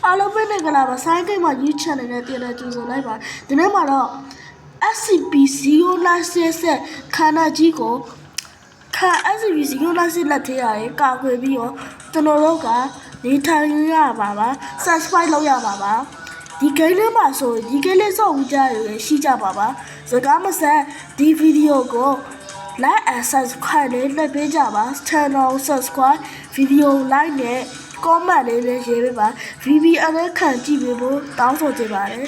အားလုံးပဲနေကြလားပါဆိုင်းကိတ်မှာ YouTube channel နဲ့တင်တဲ့ကြိုဆိုလိုက်ပါဒီနေ့မှာတော့ SCP-096 ခန္ဓာကြီးကိုSCP-096 လက်ထဲရတယ်ကာကွယ်ပြီးတော့ကျွန်တော်တို့ကနေထိုင်ရပါပါ subscribe လုပ်ရပါပါဒီကိန်းလေးမှာဆိုဒီကိန်းလေးစောင့်ကြရရှိကြပါပါစကားမဆက်ဒီဗီဒီယိုကို like and subscribe လေးလုပ်ပေးကြပါ channel subscribe video like နဲ့ comment လေးရေးပေးပါ VPN နဲ့ခံကြည့်ပေးဖို့တောင်းဆိုချင်ပါတယ်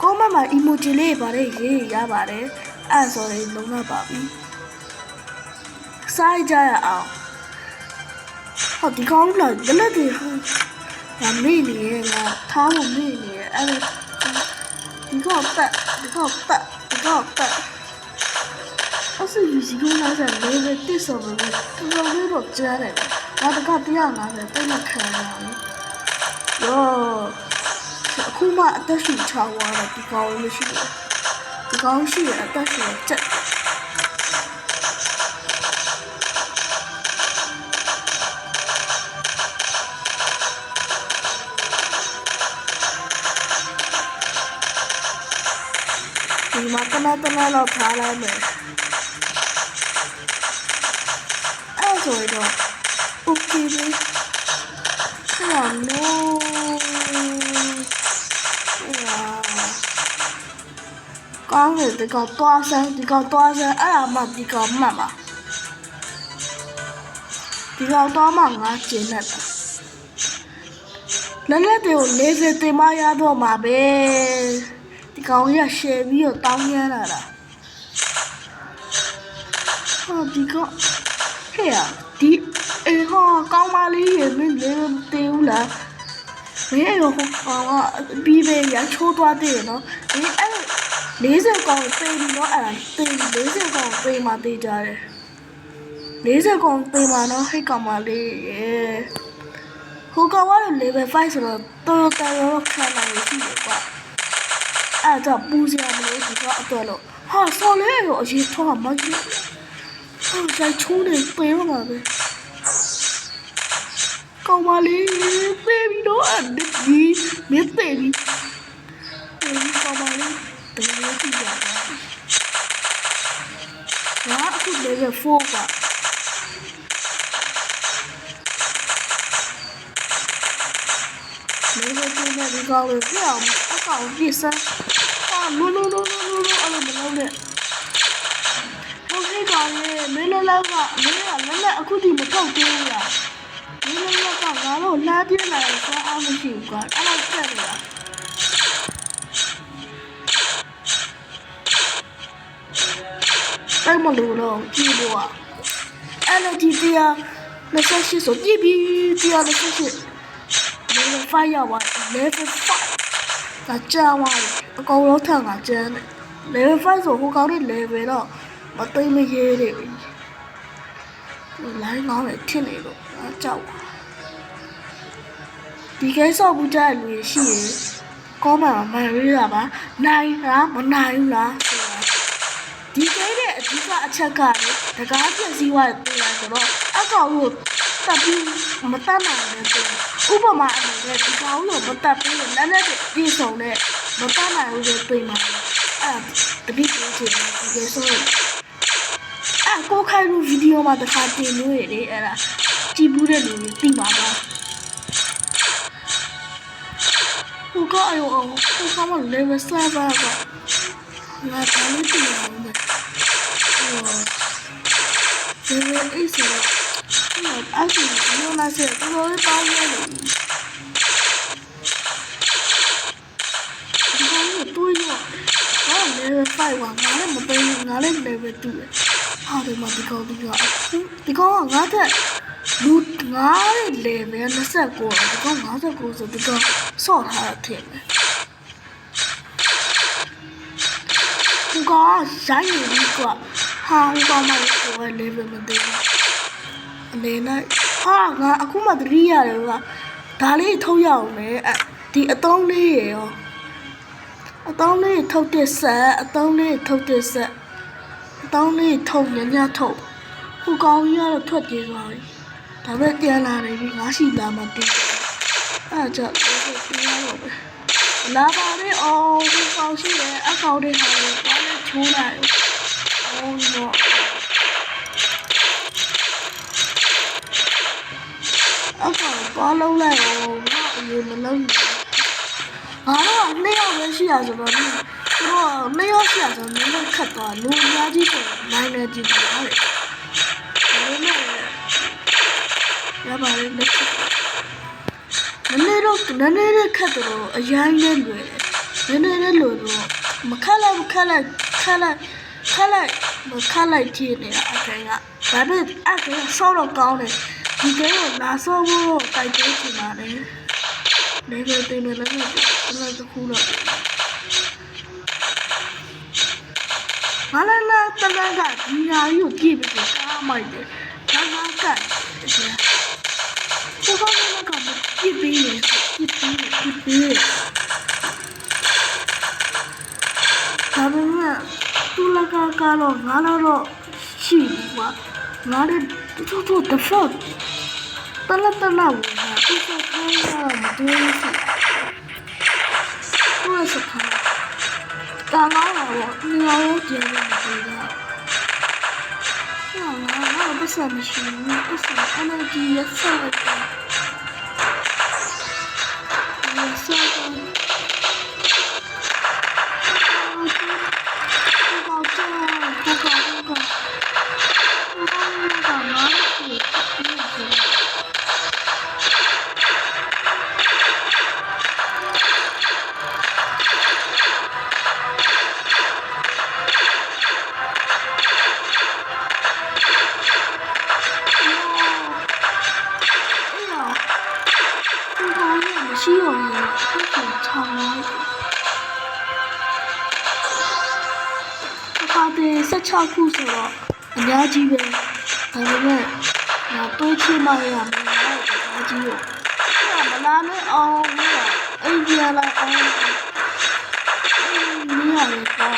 comment မှာ emoji လေးပါတယ်ရေးရပါတယ်အဲ့ဆိုရင်လုံးဝပါပြီစားကြရအောင်ဟောဒီကောင်းလာဘယ်နဲ့ဒီဟာမေးနေရငါထားဖို့မေးနေရအဲ့ဒီကောပတ်အဲ့ဆိုယူစီကုန်လာစလေးပဲတစ်ဆော်ပဲတော်တော်လေးတော့ကြားတယ်ဒါတက150တိတ်မခံရဘူးရောအခုမှအသက်ရှူချသွားတော့ဒီကောင်းမရှိဘူးဒီကောင်းရှိရအသက်ရှူချက်ဒီမှာတနတော့ထားလိုက်မယ်အဲ့ဆိုတော့ okay လေဟာနော်ကောင်းတယ်ဒီကောင်သွားစမ်းအဲ့ဒါမှဒီကောင်မှတ်ပါဒီကောင်တော့မှငါကျင်းနေတာလက်တွေကို40တင်မရတော့မှာပဲဒီကောင်ရရှယ်ပြီးတော့တောင်းရလာတာဟာဒီကောင်ဟဲ့ဒီဟာကောင်းမလေးရေမင်းလေးမတေးဘူးလားမင်းရောဟာပြီးပဲရချိုးသွားတယ်နော်ဒီအဲ့40ကောင်တေးပြီးတော့အဲ့ဒါတေး40ကောင်တေးမှတေးကြတယ်40ကောင်တေးမှတော့ဟိတ်ကောင်မလေးရေဟိုကောင်ကတော့ level 5ဆိုတော့တော်တော်ခံနိုင်ရရှိတယ်ကွာအဲ့တော့ပူစရာမလိုဒီတော့အတွက်လို့ဟာဆော်လေးရောအရေးထောမှာမကြီးဟာစိုက်ချိုးနေပြေးမှာပဲကောင်မလေးပြေးပြီးတော့အဲ့ဒီမင်းပြေးပြီးကောင်မလေးပြေးပြီးရတာဟာအခုလည်း4ပါ没有现在的高了，这样我搞第三，啊，噜噜噜噜噜噜，啊，没弄的，我可以搞的，没了那个，没了，那那估计没搞丢了，没了那个，完了我拉进来，说俺们习惯，俺们这里了，怎么录了？记住啊，俺那几天那消息说这边这样的消息。level 5ရောက်သွား level 5ဒါကြာသွားတယ်အကောင်လုံးထပ်ကကျန်းတယ် level 5ဆိုဟိုကောင်တွေ level တော့မသိမရေးနေပြီလိုင်းကောင်းတယ်ထင်နေလို့ကြောက်ဒီကိစ္စဘူးကြလူရှိရင်ကောမှမှန်ရေးတာပါနိုင်လားမနိုင်ဘူးလားဆိုတာဒီကိစ္စရဲ့အဓိကအချက်ကလေတကားပြည့်စည်သွားတယ်လားဆိုတော့အကောင်ကိုတပ်ပြီးမတတ်နိုင်တယ်ဆိုဥပမာအနေနဲ့ဒီကောင်ကိုမတတ်ပြီးလက်နဲ့ပြေဆုံးတဲ့မတတ်နိုင်ဘူးဆိုပြင်မှာအဲ့တပိတ်ပြေးချင်တယ်ဒီလိုဆိုကိုခိုင်လူဗီဒီယိုမှာတစ်ခါတင်လို့ရတယ်အဲ့ဒါကြည့်ဘူးတဲ့လူတွေသိပါပါဟိုကအယောဟိုကမှ level 7ပါကငါတမ်းတင်ရအောင်မယ်ဟို level 8ဆိုတော့အဲ့ဒီလိုလာစေတော်တော်တောင်းရတယ်ဒီကောင်ကတွေးရောဟာlevel 5ပါငါလည်းမသိဘူးငါလည်း level 2လေဟာဒီမှာဒီကောင်ကငါတက်လူငါရဲ့ level 29ဒီကောင်59ဆိုဒီကောင်ဆော့ထားတာထင်တယ်ဒီကောင်ရိုင်းနေပြီကွာဟာဒီကောင်မလေးကို level မသိဘူးအနေနဲ့ဟာငါအခုမှသတိရတယ်ကွာဒါလေးထုတ်ရအောင်လေဒီအတုံးလေးရေရောအတုံးလေးထုတ်တဲ့ဆက်အတုံးလေးထုတ်တဲ့ဆက်အတုံးလေးထုတ်ညညထုတ်ဟိုကောင်ကြီးကတော့ထွက်ပြေးသွားပြီ ဒါပဲပြန်လာနေပြီငါရှိလာမှတင်အဲ့ကြောင့်ပြန်ရတော့ပဲလာပါလေအော်ဒီကောင်းရှိတယ်အကောင့်တွေဟာလည်းဘာလဲချိုးလိုက်အော်တော့အကောင်ဘာလုံးလိုက်အောင်ငါအရင်မလုံးဘူးငါတော့2ယောက်ပဲရှိရဆိုတော့သူတို့2ယောက်ရှိရဆိုတော့လည်းခတ်သွားလူအများကြီးဆိုနိုင်နေကြည့်ပါလေဒါပေမဲ့ရပါလေလက်ချနည်းနည်းတော့ခတ်တော့အရင်နဲ့လွယ်နည်းနည်းလွယ်တော့မခက်လိုက်ဖြစ်နေတာအခိုင်ကဒါပေမဲ့အခိုင်ဆောက်တော့ကောင်းတယ်ဒီကဲလာဆောက်ဖို့တိုက်တွန်းချင်ပါတယ်နေပဲတင်နေလည်းတခုတော့မလာလာတလန်ကဒီဟာကြီးကိုကြည့်ပြီးကားမိုက်တယ်ဒါမှကတ်ဒီကောင်ကမကြည့်ပြီးလေကြည့်ပြီးဒါပေမဲ့သူလကတော့ငါတော့ရှိဘူးကွာငါလည်းတို့the fuck တလဝင်တာသူစခိုင်းရမတွေ့ဘူးသူစခိုင်းတာငါတော့နေရာကိုကျင်းနေတယ်ငါပတ်စံမရှိဘူးပတ်စံ energy ရဆက်တယ်ရှိရောရင်သူ့ကိုချောင်းလိုက်အခါတည်း16ခုဆိုတော့အများကြီးပဲဒါပေမဲ့ငါတွေးချင်မှရမယ်အများကြီးကိုမလာနဲ့အောင်အိမ်ပြန်လာအောင်မင်းရတယ်ကွာ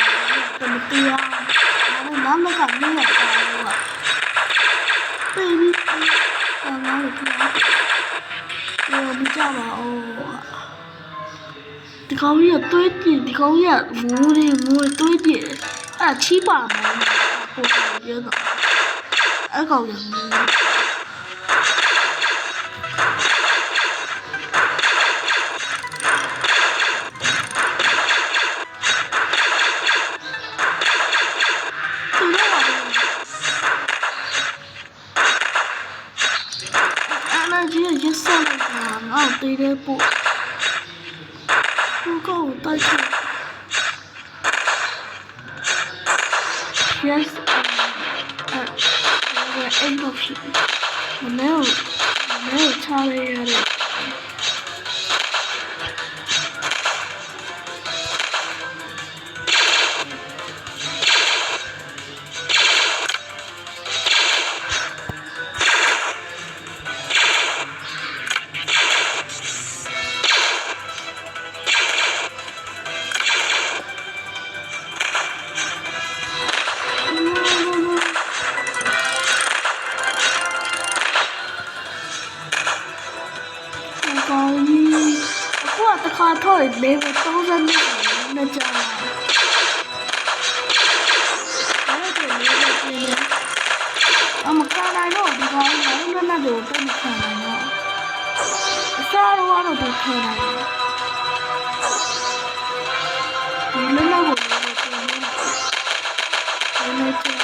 မတရားငါမကမင်းရတာကွာပြေးပြီးငါလည်းပြောမကြပါဦးဒီကောင်ကြီးတွေးကြည့်ဒီကောင်ကြီးကမူးတွေးကြည့်အဲ့ချီးပါမယ်ပို့ပြောတော့အဲ့ကောင်ကြီးမူးရဆက်နေတာငါ့ကိုတေးတဲ့ပို့ကိုကိုတိုက်ချင် yes end of shit မနေ့ချားရရတယ်တခါထော်လေဘ30မိနစ်ကြာအဲ့ဒါလည်းအမကနိုင်တော့ဒီကောင်လည်းလည်းနဲ့တော့တိတ်မခံနိုင်တော့အစားတော့တော့ခံနိုင်တယ်ဒီလည်းတော့လည်းပြန်နေတယ်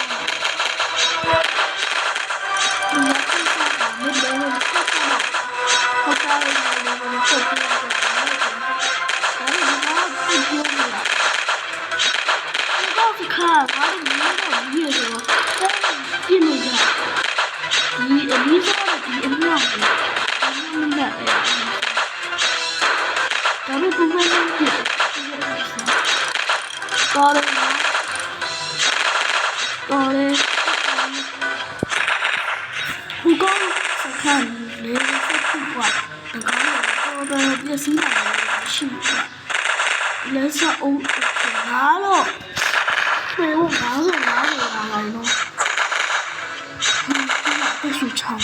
不过看雷的不管，等刚我的也是买了去的，人家欧拿了，对我拿来了，这是长啊，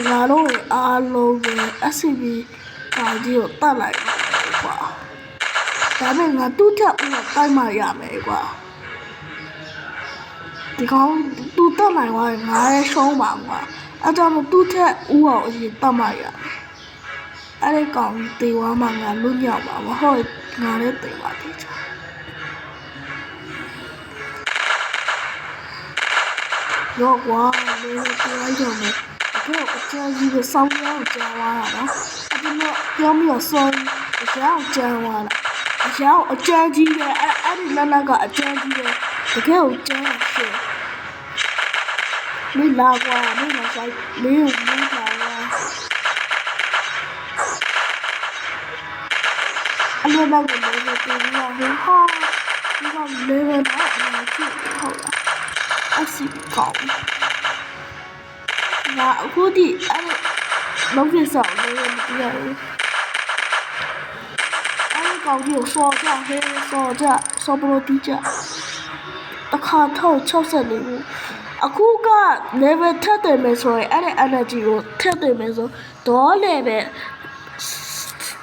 ငါတို့ရဲ့အားလုံးပဲ SCP ကောင်ကြီးကိုတတ်လိုက်ပါကွာဒါပေမဲ့ငါသူ့ထက်ဦးကတိုက်မှရမယ်ကွာဒီကောင်သူ့တက်နိုင်သွားရင်ငါလည်းရှုံးပါကွာအဲ့ကြောင့်မို့သူ့ထက်ဦးအောင်အရင်တတ်မှရမယ်အဲ့ဒီကောင်တေဝါမှငါလွတ်မြောက်ပါမဟုတ်ငါလည်းတေပါသေးချာရောကွာလေတေဝါကြောင့်အခုအကျဉ်းကြီးကိုစောင်းရောက်ကြာသွားတာနော်အဲ့ဒီတော့ပြောမိတော့စောင်းအကြောင်းကြာသွားတာအကြောင်းအကျဉ်းကြီးပဲအဲ့ဒီလမ်းကအကျဉ်းကြီးပဲတကယ်ကိုကျန်းရှင်းမင်းလာကွာမင်းလာဆိုင်မင်းကိုမင်းလာကွာအလိုတော့လည်းလည်းပြန်ရအောင်ဟာဒီကောင်လည်းလည်းတော့အမှန်ကြီးဟုတ်လားအစီကောင်းငါအခုဒီအဲ့လုံးပြဆောင်လေးမသိရဘူးအဲ့ကောင်ကြီးကိုစော်ကြဟဲစော်ကြစော်ပလို့တီးကြအခါထုတ်64ဘူးအခုက level ထပ်တယ်မယ်ဆိုရင်အဲ့ဒီ energy ကိုထပ်တယ်မယ်ဆိုတော့ level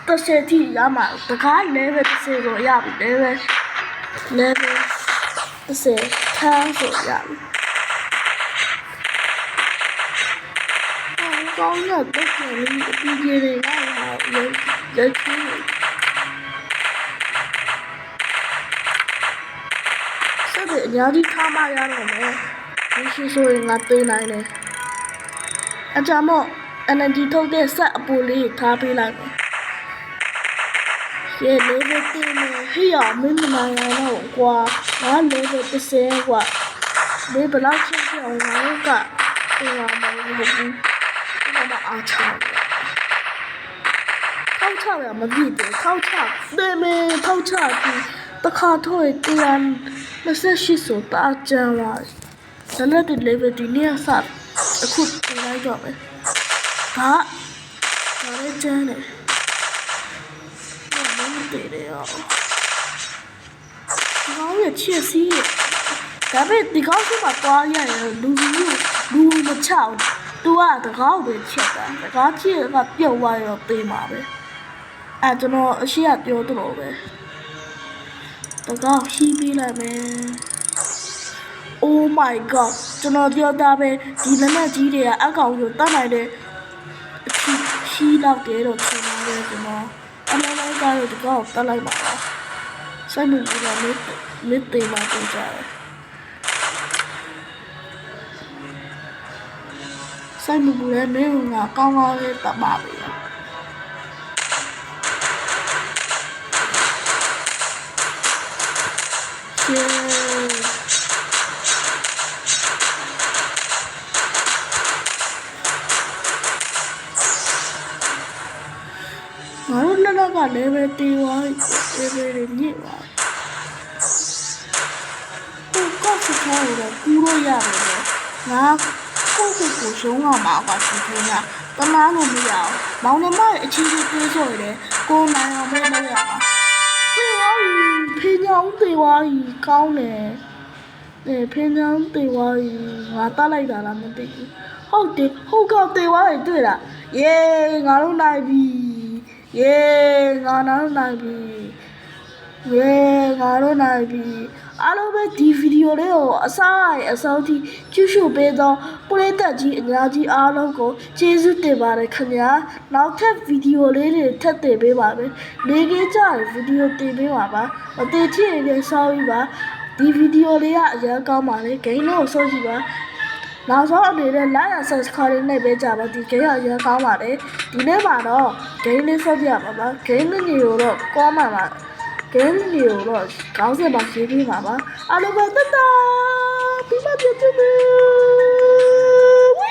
30တိရမှာတကား level 30ဆိုရပြီ level 30ထမ်းဆိုရပြီကောင်းတဲ့တက်တယ်လေးအပြီးကြီးတွေကရုပ်ချင်းဆက်တဲ့အများကြီးထားမှရတော့မယ်မရှိဆိုရင်ငါသိနိုင်တယ်အကြမ်းမို့ energy ထုတ်တဲ့ဆက်အပူလေးထားပေးလိုက်မယ်ရေ level တင်နေဟိရမင်းမနိုင်ရတော့ကွာငါ level 30ကွာဒီဘလောက်ချင်းချအောင်ငါကတင်ရမှာမဟုတ်ဘူးမအားချထောက်ချရမပြည့်တယ်ထောက်ချသေမေထောက်ချပြီးတခါထုတ်ရင်28ဆိုတာကျန်လာတယ်လည်းဒီ level ဒီနေ့အစအခုတင်လိုက်တော့မယ်ဒါလည်းကျန်တယ်မင်းတည်တယ်ရောဒီကောင်ရဲ့ချစ်စီးဒါပေမဲ့ဒီကောင်ကမှတွားရတယ်လူမချောက်သူကတကားကိုချက်တာတကားချစ်ကပြုတ်သွားရောသေးမှာပဲအဲကျွန်တော်အရှိကပြောသလိုပဲတကားဖြီးပေးလိုက်မယ် Oh my god ကျွန်တော်ပြောတာပဲဒီလက်နက်ကြီးတွေကအကောင်ကိုတတ်နိုင်တဲ့အထီးဖြီးတော့တယ်တော့ထင်ပါတယ်ကျွန်တော်အမှန်တိုင်းကတော့တကားကိုတတ်လိုက်ပါလားစိုက်မှုကမစ်တေးမှတင်ကြတယ်စိုက်မှုလည်းမင်းကကောင်းကောင်းလေးတတ်ပါပြီရှေးငါတို့လက်ကလည်းပဲတေးသွားတယ်ညစ်သွားတယ်ကောက်စထားရတော့ကူလို့ရတယ်ငါကိုရှုံးအောင်မှာပါစီထင်းကတလားလို့မရအောင်မောင်နှမရဲ့အချင်းချင်းတွေးဆိုရတယ်ကိုနိုင်အောင်ပဲလုပ်ရမှာဖေးညောင်းတေးသွားပြီကောင်းတယ်ဖေးညောင်းတေးသွားပြီငါတတ်လိုက်တာလားမသိဘူးဟုတ်တယ်ဟုတ်ကောက်တေးသွားပြီတွေ့လားယေးငါတို့နိုင်ပြီယေးငါတို့နိုင်ပြီယေးငါတို့နိုင်ပြီအားလုံးပဲဒီဗီဒီယိုလေးကိုအဆုံးထိကြည့်ရှုပေးသောပရိသတ်ကြီးအများကြီးအားလုံးကိုကျေးဇူးတင်ပါတယ်ခင်ဗျာနောက်ထပ်ဗီဒီယိုလေးတွေထပ်တင်ပေးပါမယ်နေကကြရဗီဒီယိုတင်ပေးပါမတင်ချင်ရင်ဆောင်းပြီးပါဒီဗီဒီယိုလေးကအရင်ကောင်းပါလေဂိမ်းလေးကိုဆုံးကြည့်ပါနောက်ဆုံးအနေနဲ့ like and subscribe နဲ့ပဲကြပါဒီဂိမ်းကအရင်ကောင်းပါလေဒီနေ့မှာတော့ဂိမ်းလေးဆုံးပြပါပါဂိမ်းလေးကိုတော့ comment ပါဂိမ်းလေးကိုတော့ခေါင်းစဉ်မှာရေးပေးပါပါအားလုံးပဲတတ်တာပြီးမှပြတ်တယ်